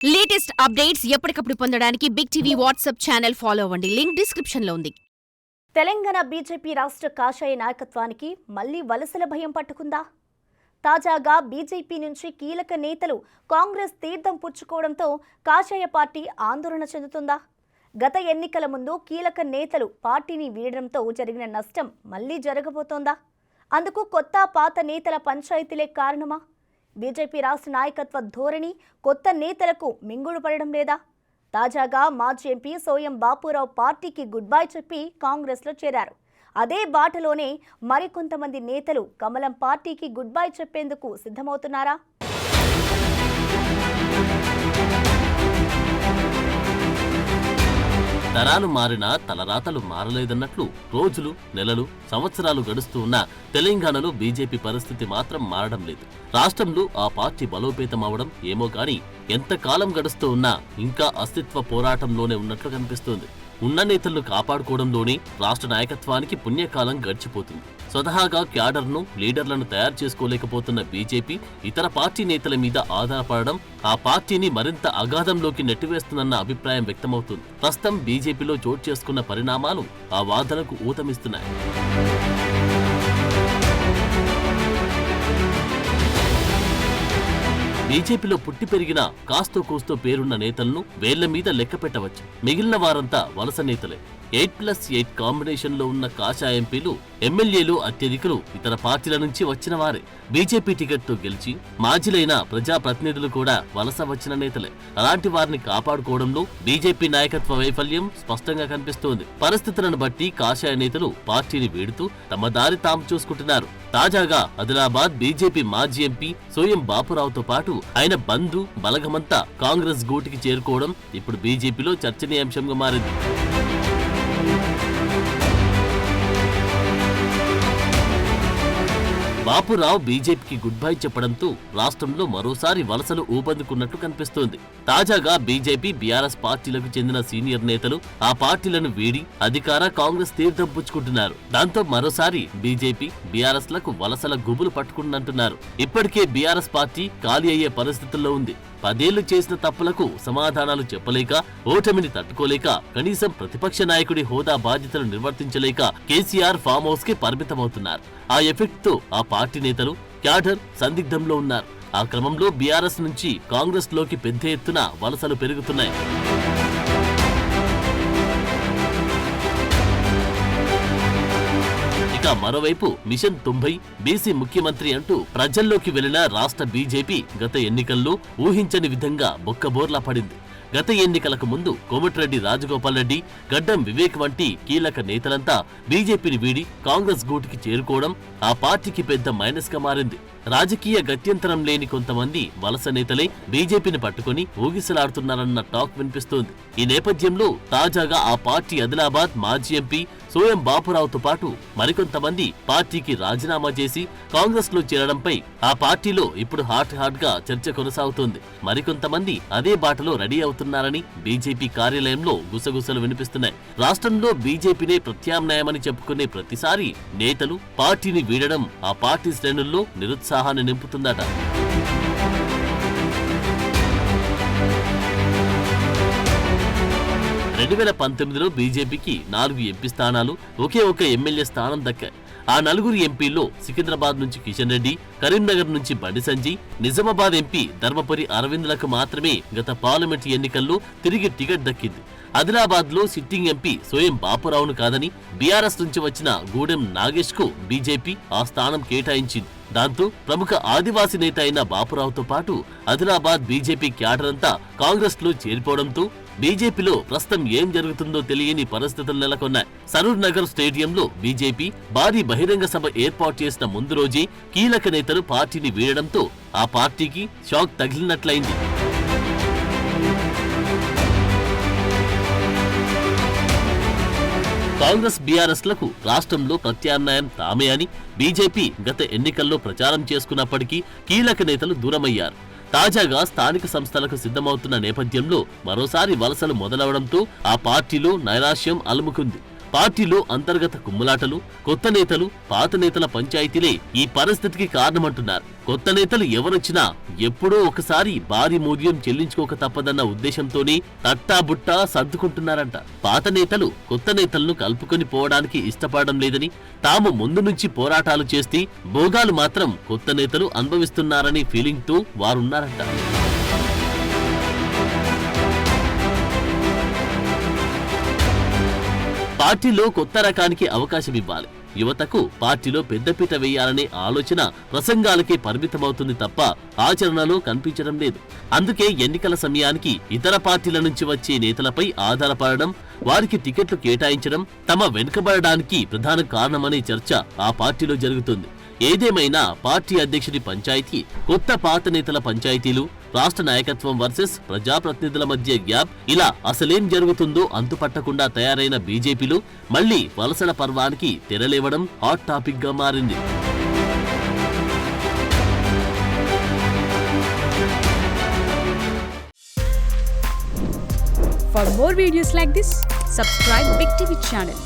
Latest updates ఎప్పటికప్పుడు పొందడానికి big TV WhatsApp channel follow అవ్వండి. లింక్ డిస్క్రిప్షన్ లో ఉంది. తెలంగాణ బీజేపీ రాష్ట్ర కాషాయ నాయకత్వానికి మళ్లీ వలసల భయం పట్టుకుందా? తాజాగా బీజేపీ నుంచి కీలక నేతలు కాంగ్రెస్ తీర్థం పుచ్చుకోవడంతో కాషాయ పార్టీ ఆందోళన చెందుతుందా? గత ఎన్నికల ముందు కీలక నేతలు పార్టీని వీడడంతో జరిగిన నష్టం మళ్లీ జరగబోతోందా? అందుకు కొత్త పాత నేతల పంచాయతీలే కారణమా? బీజేపీ రాష్ట్ర నాయకత్వ ధోరణి కొత్త నేతలకు మింగుడు పడడం లేదా? తాజాగా మాజీ ఎంపీ సోయం బాపురావు పార్టీకి గుడ్ బై చెప్పి కాంగ్రెస్లో చేరారు. అదే బాటలోనే మరికొంతమంది నేతలు కమలం పార్టీకి గుడ్ బై చెప్పేందుకు సిద్ధమవుతున్నారా? తరాలు మారినా తలరాతలు మారలేదన్నట్లు రోజులు, నెలలు, సంవత్సరాలు గడుస్తూ ఉన్నా తెలంగాణలో బీజేపీ పరిస్థితి మాత్రం మారడం లేదు. రాష్ట్రంలో ఆ పార్టీ బలోపేతం అవడం ఏమో కానీ ఎంతకాలం గడుస్తూ ఉన్నా ఇంకా అస్తిత్వ పోరాటంలోనే ఉన్నట్లు కనిపిస్తోంది. ఉన్న నేతలను కాపాడుకోవడంలోనే రాష్ట్ర నాయకత్వానికి పుణ్యకాలం గడిచిపోతుంది. స్వతహాగా క్యాడర్ను, లీడర్లను తయారు చేసుకోలేకపోతున్న బీజేపీ ఇతర పార్టీ నేతల మీద ఆధారపడడం ఆ పార్టీని మరింత అగాధంలోకి నెట్టివేస్తుందన్న అభిప్రాయం వ్యక్తమవుతుంది. ప్రస్తుతం బీజేపీలో చోటు చేసుకున్న పరిణామాలు ఆ వాదనకు ఊతమిస్తున్నాయి. బీజేపీలో పుట్టి పెరిగిన కాస్తో కూస్తో పేరున్న నేతలను వేళ్ల మీద లెక్క పెట్టవచ్చు. మిగిలిన వారంతా వలస నేతలే. 8+8 కాంబినేషన్లో ఉన్న కాషాయ ఎంపీలు, ఎమ్మెల్యేలు అత్యధికులు ఇతర పార్టీల నుంచి వచ్చిన వారే. బీజేపీ టికెట్తో గెలిచి మాజీలైన ప్రజాప్రతినిధులు కూడా వలస వచ్చిన నేతలే. అలాంటి వారిని కాపాడుకోవడంలో బీజేపీ నాయకత్వ వైఫల్యం స్పష్టంగా కనిపిస్తోంది. పరిస్థితులను బట్టి కాషాయ నేతలు పార్టీని వీడుతూ తమ దారి తాము చూసుకుంటున్నారు. తాజాగా ఆదిలాబాద్ బీజేపీ మాజీ ఎంపీ సోయం బాపురావుతో పాటు ఆయన బంధు బలగమంతా కాంగ్రెస్ గూటికి చేరుకోవడం ఇప్పుడు బీజేపీలో చర్చనీయాంశంగా మారింది. బాపురావు బీజేపీకి గుడ్ బై చెప్పడంతో రాష్ట్రంలో మరోసారి వలసలు ఊపందుకున్నట్లు కనిపిస్తోంది. తాజాగా బీజేపీ, బీఆర్ఎస్ పార్టీలకు చెందిన సీనియర్ నేతలు ఆ పార్టీలను వీడి అధికార కాంగ్రెస్ తీర్థం పుచ్చుకుంటున్నారు. దాంతో మరోసారి బీజేపీ, బీఆర్ఎస్ లకు వలసల గుబులు పట్టుకుంటున్నారు. ఇప్పటికే బీఆర్ఎస్ పార్టీ ఖాళీ అయ్యే పరిస్థితుల్లో ఉంది. 10 ఏళ్లు చేసిన తప్పులకు సమాధానాలు చెప్పలేక, ఓటమిని తట్టుకోలేక, కనీసం ప్రతిపక్ష నాయకుడి హోదా బాధ్యతలు నిర్వర్తించలేక కేసీఆర్ ఫామ్ హౌస్ కి పరిమితమవుతున్నారు. ఆ ఎఫెక్ట్ తో ఆ పార్టీ నేతలు, క్యాడర్ సందిగ్ధంలో ఉన్నారు. ఆ క్రమంలో బీఆర్ఎస్ నుంచి కాంగ్రెస్ లోకి పెద్ద ఎత్తున వలసలు పెరుగుతున్నాయి. ఇక మరోవైపు మిషన్ 90 బీసీ ముఖ్యమంత్రి అంటూ ప్రజల్లోకి వెళ్లిన రాష్ట్ర బీజేపీ గత ఎన్నికల్లో ఊహించని విధంగా బొక్కబోర్లా పడింది. గత ఎన్నికలకు ముందు కోమటిరెడ్డి రాజగోపాల్ రెడ్డి, గడ్డం వివేక్ వంటి కీలక నేతలంతా బీజేపీని వీడి కాంగ్రెస్ గూటికి చేరుకోవడం ఆ పార్టీకి పెద్ద మైనస్ గా మారింది. రాజకీయ గత్యంతరం లేని కొంతమంది వలస నేతలే బీజేపీని పట్టుకుని ఊగిసలాడుతున్నారన్న టాక్ వినిపిస్తోంది. ఈ నేపథ్యంలో తాజాగా ఆ పార్టీ ఆదిలాబాద్ మాజీ ఎంపీ సోయం బాపురావుతో పాటు మరికొంతమంది పార్టీకి రాజీనామా చేసి కాంగ్రెస్ లో చేరడంపై ఆ పార్టీలో ఇప్పుడు హాట్ గా చర్చ కొనసాగుతోంది. మరికొంతమంది అదే బాటలో రెడీ అవుతున్నారని బీజేపీ కార్యాలయంలో గుసగుసలు వినిపిస్తున్నాయి. రాష్ట్రంలో బీజేపీనే ప్రత్యామ్నాయమని చెప్పుకునే ప్రతిసారి నేతలు పార్టీని వీడడం ఆ పార్టీ శ్రేణుల్లో నిరుత్సాహాన్ని నింపుతుందట. 2019లో బీజేపీకి 4 ఎంపీ స్థానాలు, ఒకే ఒక ఎమ్మెల్యే స్థానం దక్కాయి. ఆ 4 ఎంపీల్లో సికింద్రాబాద్ నుంచి కిషన్ రెడ్డి, కరీంనగర్ నుంచి బండి సంజయ్, నిజామాబాద్ ఎంపీ ధర్మపురి అరవింద్లకు మాత్రమే గత పార్లమెంట్ ఎన్నికల్లో తిరిగి టికెట్ దక్కింది. ఆదిలాబాద్ లో సిట్టింగ్ ఎంపీ సోయం బాపురావును కాదని బీఆర్ఎస్ నుంచి వచ్చిన గూడెం నాగేష్ కు బీజేపీ ఆ స్థానం కేటాయించింది. దాంతో ప్రముఖ ఆదివాసీ నేత అయిన బాపురావుతో పాటు ఆదిలాబాద్ బీజేపీ క్యాడర్ అంతా కాంగ్రెస్ లో చేరిపోవడంతో బీజేపీలో ప్రస్తుతం ఏం జరుగుతుందో తెలియని పరిస్థితులు నెలకొన్నాయి. సరూర్ నగర్ స్టేడియంలో బీజేపీ భారీ బహిరంగ సభ ఏర్పాటు చేసిన ముందు రోజే కీలక నేతలు పార్టీని వీడడంతో ఆ పార్టీకి షాక్ తగిలినట్లయింది. కాంగ్రెస్, బీఆర్ఎస్ లకు రాష్ట్రంలో ప్రత్యామ్నాయం తామే అని బీజేపీ గత ఎన్నికల్లో ప్రచారం చేసుకున్నప్పటికీ కీలక నేతలు దూరమయ్యారు. తాజాగా స్థానిక సంస్థలకు సిద్ధమవుతున్న నేపథ్యంలో మరోసారి వలసలు మొదలవడంతో ఆ పార్టీలో నైరాశ్యం అలుముకుంది. పార్టీలో అంతర్గత కుమ్ములాటలు, కొత్త నేతలు, పాత నేతల పంచాయతీలే ఈ పరిస్థితికి కారణమంటున్నారు. కొత్త నేతలు ఎవరొచ్చినా ఎప్పుడో ఒకసారి భారీ మూల్యం చెల్లించుకోక తప్పదన్న ఉద్దేశంతోనే తట్టాబుట్టా సర్దుకుంటున్నారంట. పాత నేతలు కొత్త నేతలను కలుపుకొని పోవడానికి ఇష్టపడడం లేదని, తాము ముందు నుంచి పోరాటాలు చేస్తే భోగాలు మాత్రం కొత్త నేతలు అనుభవిస్తున్నారనే ఫీలింగ్తో వారున్నారంట. పార్టీలో కొత్త రకానికి అవకాశం ఇవ్వాలి. యువతకు పార్టీలో పెద్దపీట వేయాలనే ఆలోచన ప్రసంగాలకే పరిమితమవుతుంది తప్ప ఆచరణలో కనిపించడం లేదు. అందుకే ఎన్నికల సమయానికి ఇతర పార్టీల నుంచి వచ్చే నేతలపై ఆధారపడడం, వారికి టికెట్లు కేటాయించడం తమ వెనుకబడడానికి ప్రధాన కారణమనే చర్చ ఆ పార్టీలో జరుగుతుంది. ఏదేమైనా పార్టీ అధ్యక్షుడి పంచాయతీ, కొత్త పాత నేతల పంచాయతీలు, రాష్ట్ర నాయకత్వం వర్సెస్ ప్రజాప్రతినిధుల మధ్య గ్యాప్, ఇలా అసలేం జరుగుతుందో అంతుపట్టకుండా తయారైన బీజేపీలో మళ్లీ వలసల పర్వానికి తెరలేవడం హాట్ టాపిక్ గా మారింది. For more videos like this, subscribe Big TV channel.